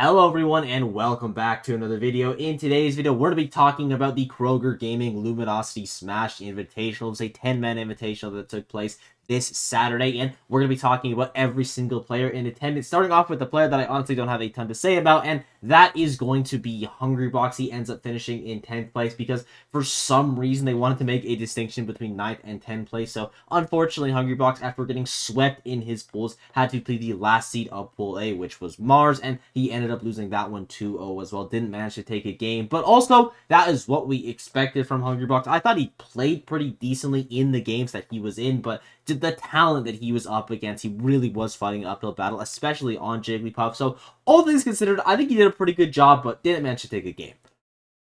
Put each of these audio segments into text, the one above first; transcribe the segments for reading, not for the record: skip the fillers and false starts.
Hello everyone and welcome back to another video. In today's video, we're going to be talking about the Kroger Gaming Luminosity Smash Invitational. It's a 10-man invitational that took place this Saturday, and we're going to be talking about every single player in attendance, starting off with the player that I honestly don't have a ton to say about, and that is going to be Hbox. He ends up finishing in 10th place because for some reason they wanted to make a distinction between 9th and 10th place, so unfortunately Hbox, after getting swept in his pools, had to play the last seed of Pool A, which was Mars, and he ended up losing that one 2-0 as well. Didn't manage to take a game, but also that is what we expected from Hbox. I thought he played pretty decently in the games that he was in, but the talent that he was up against, he really was fighting an uphill battle, especially on Jigglypuff. So all things considered, I think he did a pretty good job, but didn't manage to take a game.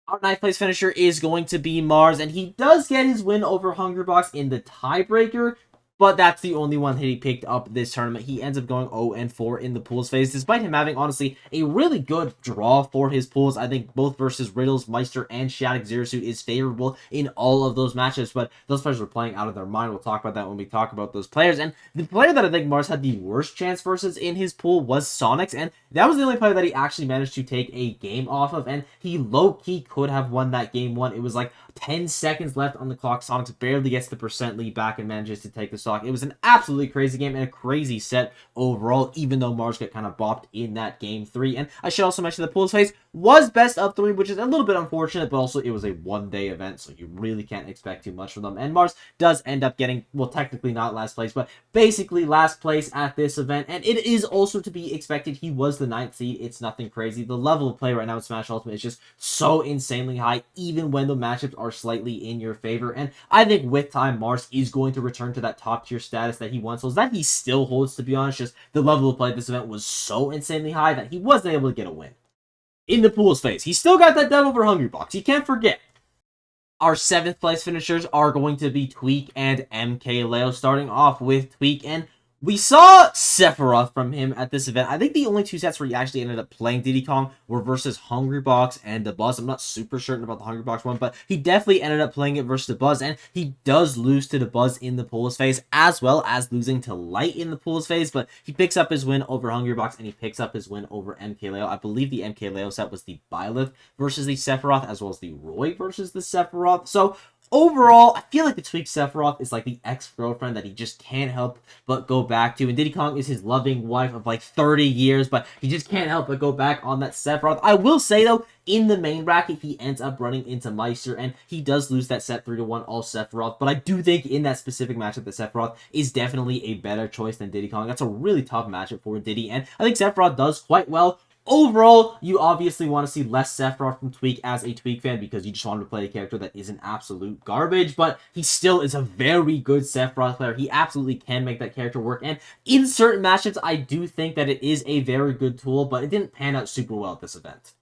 Our 9th place finisher is going to be Mars, and he does get his win over Hbox in the tiebreaker, but that's the only one that he picked up this tournament. He ends up going 0-4 in the pools phase, despite him having, honestly, a really good draw for his pools. I think both versus Riddles, Maister, and Shadic Zero Suit is favorable in all of those matches, but those players were playing out of their mind. We'll talk about that when we talk about those players. And the player that I think Mars had the worst chance versus in his pool was Sonix, and that was the only player that he actually managed to take a game off of, and he low-key could have won that game one. It was like 10 seconds left on the clock. Sonix barely gets the percent lead back and manages to take the stock. It was an absolutely crazy game and a crazy set overall, even though Mars got kind of bopped in that game 3. And I should also mention the pools phase was best of 3, which is a little bit unfortunate, but also it was a one-day event, so you really can't expect too much from them. And Mars does end up getting, well, technically not last place, but basically last place at this event. And it is also to be expected. He was the 9th seed. It's nothing crazy. The level of play right now in Smash Ultimate is just so insanely high, even when the matchups are slightly in your favor. And I think with time, Mars is going to return to that top tier status that he once holds, that he still holds, to be honest. Just the level of play at this event was so insanely high that he wasn't able to get a win. In the pools phase, he still got that dub over Hbox. You can't forget. Our 7th place finishers are going to be Tweek and Mkleo, starting off with Tweek, and we saw Sephiroth from him at this event. I think the only 2 sets where he actually ended up playing Diddy Kong were versus Hbox and Dabuz. I'm not super certain about the Hbox one, but he definitely ended up playing it versus Dabuz, and he does lose to Dabuz in the pools phase, as well as losing to Light in the pools phase, but he picks up his win over Hbox, and he picks up his win over Mkleo. I believe the Mkleo set was the Byleth versus the Sephiroth, as well as the Roy versus the Sephiroth. So overall, I feel like the Tweek Sephiroth is like the ex-girlfriend that he just can't help but go back to. And Diddy Kong is his loving wife of like 30 years, but he just can't help but go back on that Sephiroth. I will say, though, in the main bracket, he ends up running into Maister, and he does lose that set 3-1 all Sephiroth. But I do think in that specific matchup that Sephiroth is definitely a better choice than Diddy Kong. That's a really tough matchup for Diddy, and I think Sephiroth does quite well. Overall, you obviously want to see less Sephiroth from Tweek as a Tweek fan because you just want to play a character that isn't absolute garbage, but he still is a very good Sephiroth player. He absolutely can make that character work, and in certain matchups, I do think that it is a very good tool, but it didn't pan out super well at this event.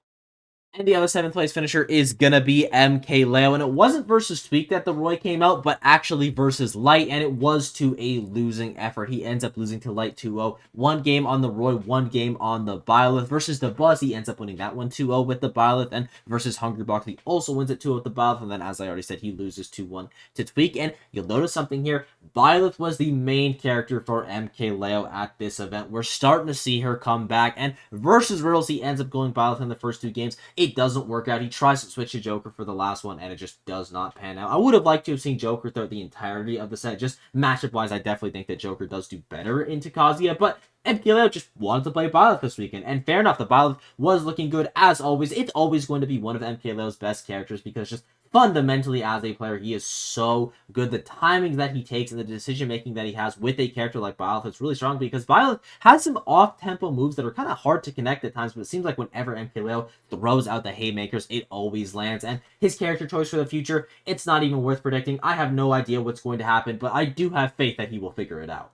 And the other 7th place finisher is gonna be Mkleo, and it wasn't versus Tweek that the Roy came out, but actually versus Light, and it was to a losing effort. He ends up losing to Light 2-0. 1 game on the Roy, 1 game on the Byleth. Versus the Buzz, he ends up winning that one 2-0 with the Byleth, and versus Hbox, he also wins it 2-0 with the Byleth, and then, as I already said, he loses 2-1 to Tweek. And you'll notice something here. Byleth was the main character for Mkleo at this event. We're starting to see her come back, and versus Riddles, he ends up going Byleth in the first 2 games. It doesn't work out. He tries to switch to Joker for the last one, and it just does not pan out. I would have liked to have seen Joker throughout the entirety of the set. Just matchup-wise, I definitely think that Joker does do better into Kazuya, but Mkleo just wanted to play Byleth this weekend, and fair enough, the Byleth was looking good as always. It's always going to be one of Mkleo's best characters because just fundamentally as a player, he is so good. The timing that he takes and the decision-making that he has with a character like Byleth is really strong because Byleth has some off-tempo moves that are kind of hard to connect at times, but it seems like whenever Mkleo throws out the haymakers, it always lands. And his character choice for the future, it's not even worth predicting. I have no idea what's going to happen, but I do have faith that he will figure it out.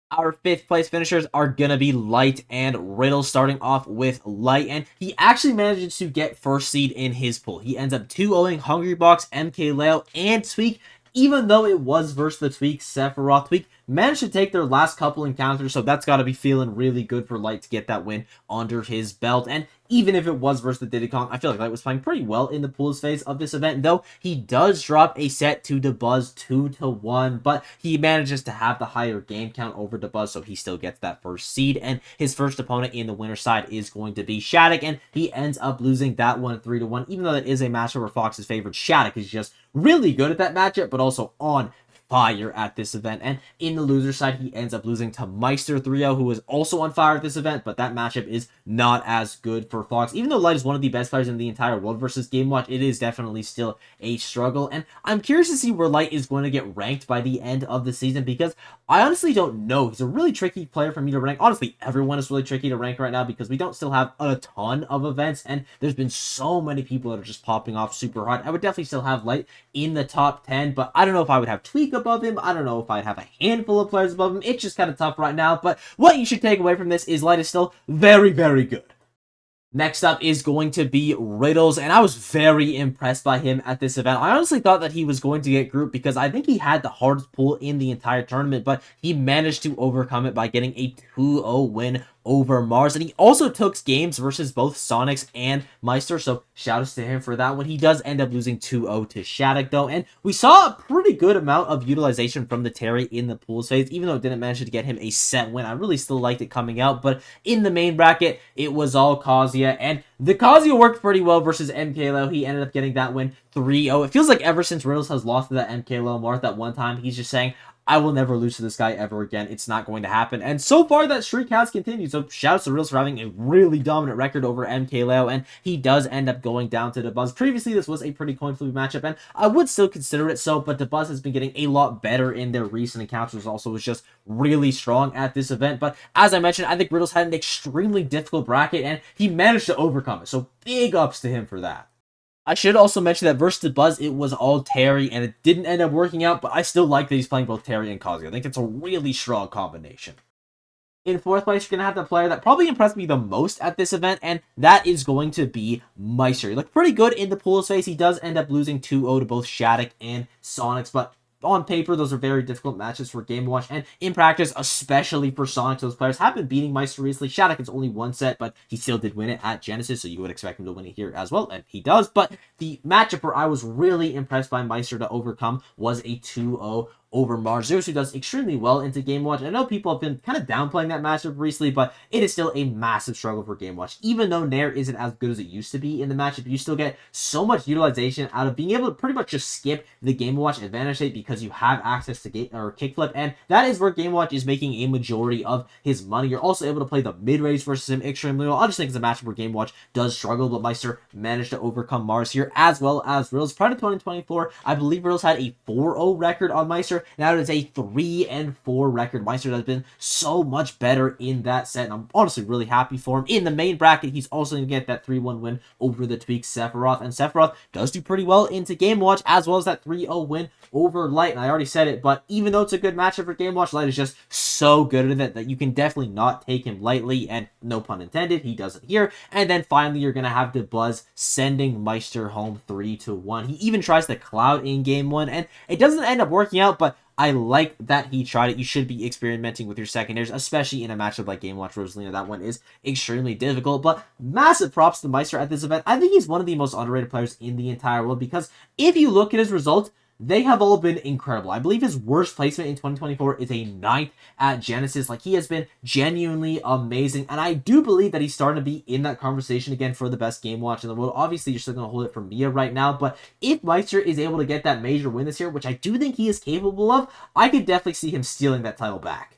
Our 5th place finishers are going to be Light and Riddle, starting off with Light, and he actually manages to get first seed in his pool. He ends up 2-0ing Hbox, Mkleo, and Tweek, even though it was versus the Tweek Sephiroth. Tweek managed to take their last couple encounters, so that's got to be feeling really good for Light to get that win under his belt. And even if it was versus the Diddy Kong, I feel like Light was playing pretty well in the pools phase of this event, though he does drop a set to Dabuz 2-1, but he manages to have the higher game count over Dabuz, so he still gets that first seed, and his first opponent in the winner side is going to be Shadic, and he ends up losing that one 3-1, even though that is a matchup where Fox's favorite. Shadic is just really good at that matchup, but also on fire at this event. And in the loser side, he ends up losing to Maister 3-0, who is also on fire at this event, but that matchup is not as good for Fox. Even though Light is one of the best players in the entire world versus Game Watch, it is definitely still a struggle. And I'm curious to see where Light is going to get ranked by the end of the season, because I honestly don't know. He's a really tricky player for me to rank. Honestly, everyone is really tricky to rank right now because we don't still have a ton of events, and there's been so many people that are just popping off super hard. I would definitely still have Light in the top 10, but I don't know if I would have Tweek above him. I don't know if I'd have a handful of players above him. It's just kind of tough right now, but what you should take away from this is Light is still very, very good. Next up is going to be Riddles, and I was very impressed by him at this event. I honestly thought that he was going to get grouped because I think he had the hardest pool in the entire tournament, but he managed to overcome it by getting a 2-0 win over Mars, and he also took games versus both Sonix and Maister, so shoutouts to him for that one. He does end up losing 2-0 to Shadic, though, and we saw a pretty good amount of utilization from the Terry in the pools phase, even though it didn't manage to get him a set win. I really still liked it coming out, but in the main bracket, it was all Kazuya, and the Kazuya worked pretty well versus Mkleo. He ended up getting that win 3-0. It feels like ever since Riddles has lost to that Mkleo Marth that one time, he's just saying, I will never lose to this guy ever again. It's not going to happen. And so far, that streak has continued. So shouts to Riddles for having a really dominant record over Mkleo. And he does end up going down to Dabuz. Previously, this was a pretty coin flip matchup, and I would still consider it so. But Dabuz has been getting a lot better in their recent encounters. Also, was just really strong at this event. But as I mentioned, I think Riddles had an extremely difficult bracket, and he managed to overcome it. So big ups to him for that. I should also mention that versus Dabuz, it was all Terry, and it didn't end up working out, but I still like that he's playing both Terry and Kazuya. I think it's a really strong combination. In fourth place, you're going to have the player that probably impressed me the most at this event, and that is going to be Maister. He looked pretty good in the pools phase. He does end up losing 2-0 to both Shadic and Sonix, but on paper, those are very difficult matches for Game & Watch, and in practice, especially for Sonix, those players have been beating Maister recently. Shadic is only one set, but he still did win it at Genesis, so you would expect him to win it here as well, and he does. But the matchup where I was really impressed by Maister to overcome was a 2-0 over Mars, who does extremely well into Game Watch. I know people have been kind of downplaying that matchup recently, but it is still a massive struggle for Game Watch. Even though Nair isn't as good as it used to be in the matchup, you still get so much utilization out of being able to pretty much just skip the Game Watch advantage state because you have access to kickflip, and that is where Game Watch is making a majority of his money. You're also able to play the mid-range versus him extremely well. I just think it's a matchup where Game Watch does struggle, but Maister managed to overcome Mars here, as well as Riddles. Prior to 2024, I believe Riddles had a 4-0 record on Maister. Now it is a 3-4 record. Maister has been so much better in that set, and I'm honestly really happy for him. In the main bracket, he's also going to get that 3-1 win over the Tweek Sephiroth, and Sephiroth does do pretty well into Game Watch, as well as that 3-0 win over Light. And I already said it, but even though it's a good matchup for Game Watch, Light is just so good at it that you can definitely not take him lightly, and no pun intended, he doesn't here. And then finally, you're going to have Dabuz sending Maister home 3-1. He even tries the Cloud in Game 1, and it doesn't end up working out, but I like that he tried it. You should be experimenting with your secondaries, especially in a matchup like Game Watch Rosalina. That one is extremely difficult, but massive props to Maister at this event. I think he's one of the most underrated players in the entire world, because if you look at his results, they have all been incredible. I believe his worst placement in 2024 is a 9th at Genesis. Like, he has been genuinely amazing, and I do believe that he's starting to be in that conversation again for the best Game Watch in the world. Obviously, you're still going to hold it for Mia right now, but if Maister is able to get that major win this year, which I do think he is capable of, I could definitely see him stealing that title back.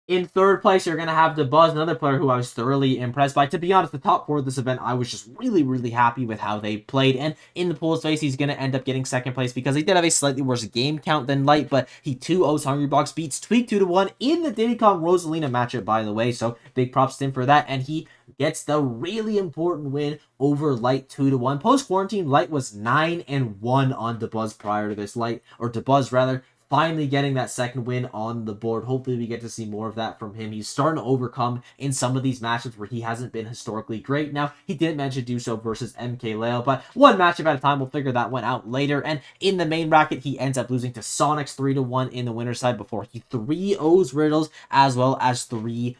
In third place, you're going to have Dabuz, another player who I was thoroughly impressed by. To be honest, the top 4 of this event, I was just really, really happy with how they played. And in the pools phase, he's going to end up getting second place because he did have a slightly worse game count than Light, but he 2-0s Hungrybox, beats Tweek 2-1 in the Diddy Kong Rosalina matchup, by the way. So big props to him for that. And he gets the really important win over Light 2-1. Post-quarantine, Light was 9-1 on Dabuz prior to this. Dabuz rather, finally getting that second win on the board. Hopefully we get to see more of that from him. He's starting to overcome in some of these matchups where he hasn't been historically great. Now, he didn't manage to do so versus Mkleo, but one matchup at a time. We'll figure that one out later. And in the main bracket, he ends up losing to Sonix 3-1 in the winner's side before he 3-0s Riddles, as well as 3-1ing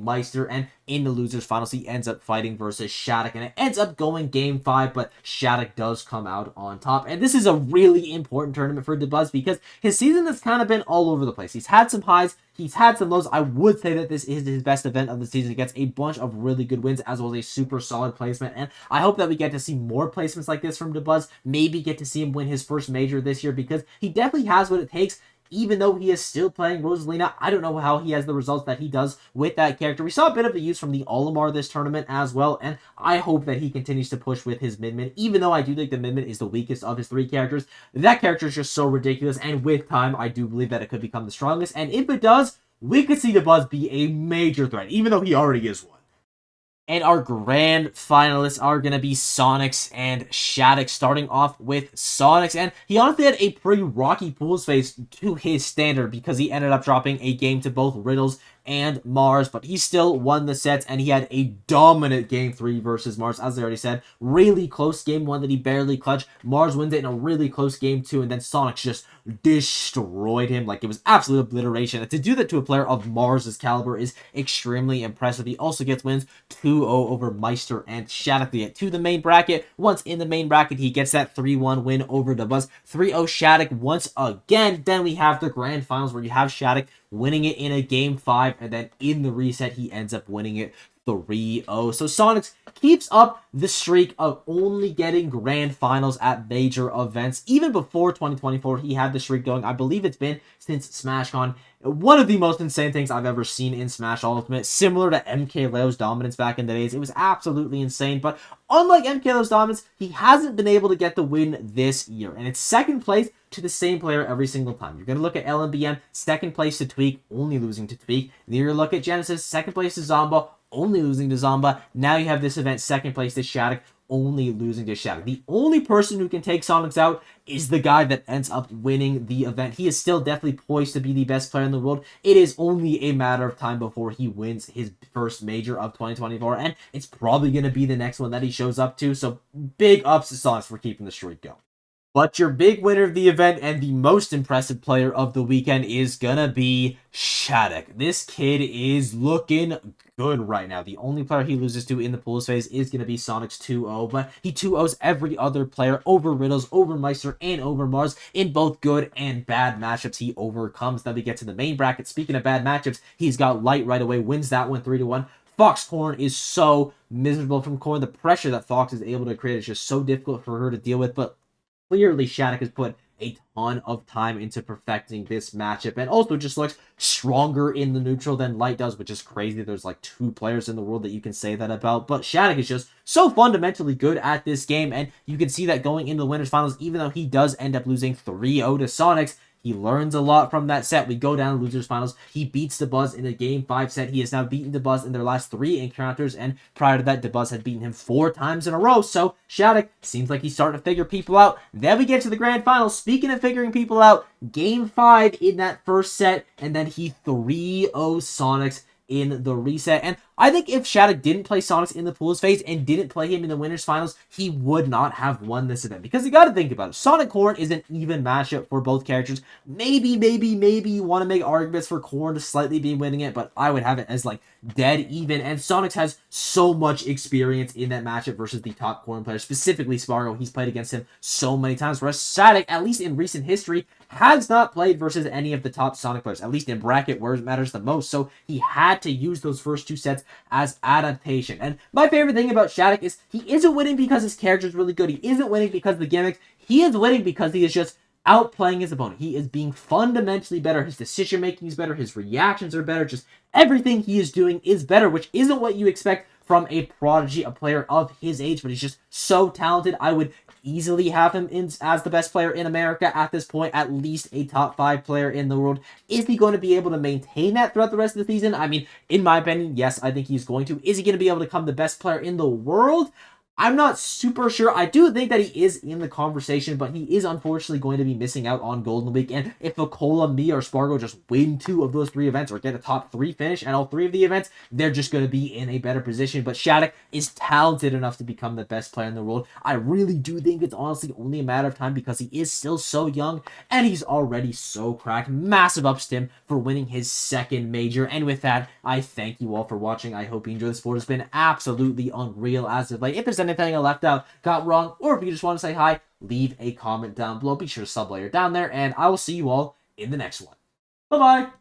Maister. And in the losers finals, he ends up fighting versus Shadic, and it ends up going game 5, but Shadic does come out on top. And this is a really important tournament for Dabuz because his season has kind of been all over the place. He's had some highs, he's had some lows. I would say that this is his best event of the season. He gets a bunch of really good wins as well as a super solid placement, and I hope that we get to see more placements like this from Dabuz. Maybe get to see him win his first major this year because he definitely has what it takes. Even though he is still playing Rosalina, I don't know how he has the results that he does with that character. We saw a bit of the use from the Olimar this tournament as well, and I hope that he continues to push with his Min-Min, even though I do think the Min-Min is the weakest of his 3 characters. That character is just so ridiculous, and with time, I do believe that it could become the strongest, and if it does, we could see Dabuz be a major threat, even though he already is one. And our grand finalists are going to be Sonix and Shadic, starting off with Sonix. And he honestly had a pretty rocky pools phase to his standard because he ended up dropping a game to both Riddles and Mars, but he still won the sets, and he had a dominant game 3 versus Mars, as I already said. Really close game 1 that he barely clutched. Mars wins it in a really close game 2, and then Sonix just destroyed him. Like, it was absolute obliteration. And to do that to a player of Mars's caliber is extremely impressive. He also gets wins 2-0 over Maister and Shadic to get to the main bracket. Once in the main bracket, he gets that 3-1 win over Dabuz. 3-0 Shadic once again. Then we have the grand finals where you have Shadic winning it in a game 5, and then in the reset, he ends up winning it 3-0. So Sonix keeps up the streak of only getting grand finals at major events. Even before 2024, he had the streak going. I believe it's been since SmashCon. One of the most insane things I've ever seen in Smash Ultimate, similar to Mkleo's dominance back in the days. It was absolutely insane, but unlike Mkleo's dominance, he hasn't been able to get the win this year, and it's second place to the same player every single time. You're going to look at LMBM, second place to Tweek, only losing to Tweek. Then you're going to look at Genesis, second place to Zomba, only losing to Zomba. Now you have this event, second place to Shadic, only losing to Shadic. The only person who can take Sonix out is the guy that ends up winning the event. He is still definitely poised to be the best player in the world. It is only a matter of time before he wins his first major of 2024, and it's probably going to be the next one that he shows up to. So big ups to Sonix for keeping the streak going. But your big winner of the event and the most impressive player of the weekend is gonna be Shadic. This kid is looking good right now. The only player he loses to in the pools phase is gonna be Sonix 2-0, but he 2-0s every other player over Riddles, over Maister, and over Mars in both good and bad matchups. He overcomes. Now we get to the main bracket. Speaking of bad matchups, he's got Light right away, wins that one 3-1. Fox Corn is so miserable from Corn. The pressure that Fox is able to create is just so difficult for her to deal with, but clearly, Shadic has put a ton of time into perfecting this matchup, and also just looks stronger in the neutral than Light does, which is crazy. There's like 2 players in the world that you can say that about, but Shadic is just so fundamentally good at this game, and you can see that going into the winners finals, even though he does end up losing 3-0 to Sonix. He learns a lot from that set. We go down to losers finals. He beats Dabuz in a game 5 set. He has now beaten Dabuz in their last 3 encounters, and prior to that, Dabuz had beaten him 4 times in a row. So Shadic seems like he's starting to figure people out. Then we get to the grand finals. Speaking of figuring people out, game 5 in that first set, and then he 3-0 Sonix in the reset. And I think if Shadic didn't play Sonix in the pools phase and didn't play him in the winners finals, he would not have won this event. Because you got to think about it. Sonic Corn is an even matchup for both characters. Maybe you want to make arguments for Corn to slightly be winning it, but I would have it as like dead even. And Sonix has so much experience in that matchup versus the top Corn player, specifically Spargo. He's played against him so many times, whereas Shadic, at least in recent history, has not played versus any of the top Sonic players, at least in bracket where it matters the most. So he had to use those first 2 sets as adaptation. And my favorite thing about Shadic is he isn't winning because his character is really good. He isn't winning because of the gimmicks. He is winning because he is just outplaying his opponent. He is being fundamentally better. His decision making is better. His reactions are better. Just everything he is doing is better, which isn't what you expect from a prodigy, a player of his age, but he's just so talented. I would easily have him in as the best player in America at this point, at least a top 5 player in the world. Is he going to be able to maintain that throughout the rest of the season? I mean, in my opinion, yes, I think he's going to. Is he going to be able to become the best player in the world? I'm not super sure. I do think that he is in the conversation, but he is unfortunately going to be missing out on Golden Week. And if Mkleo, me, or Spargo just win 2 of those 3 events or get a top 3 finish at all 3 of the events, they're just going to be in a better position. But Shadic is talented enough to become the best player in the world. I really do think it's honestly only a matter of time because he is still so young and he's already so cracked. Massive ups to him for winning his 2nd major. And with that, I thank you all for watching. I hope you enjoyed this sport. It's been absolutely unreal as of late. If there's anything I left out, got wrong, or if you just want to say hi, leave a comment down below. Be sure to sub while you're down there, and I will see you all in the next one. Bye-bye!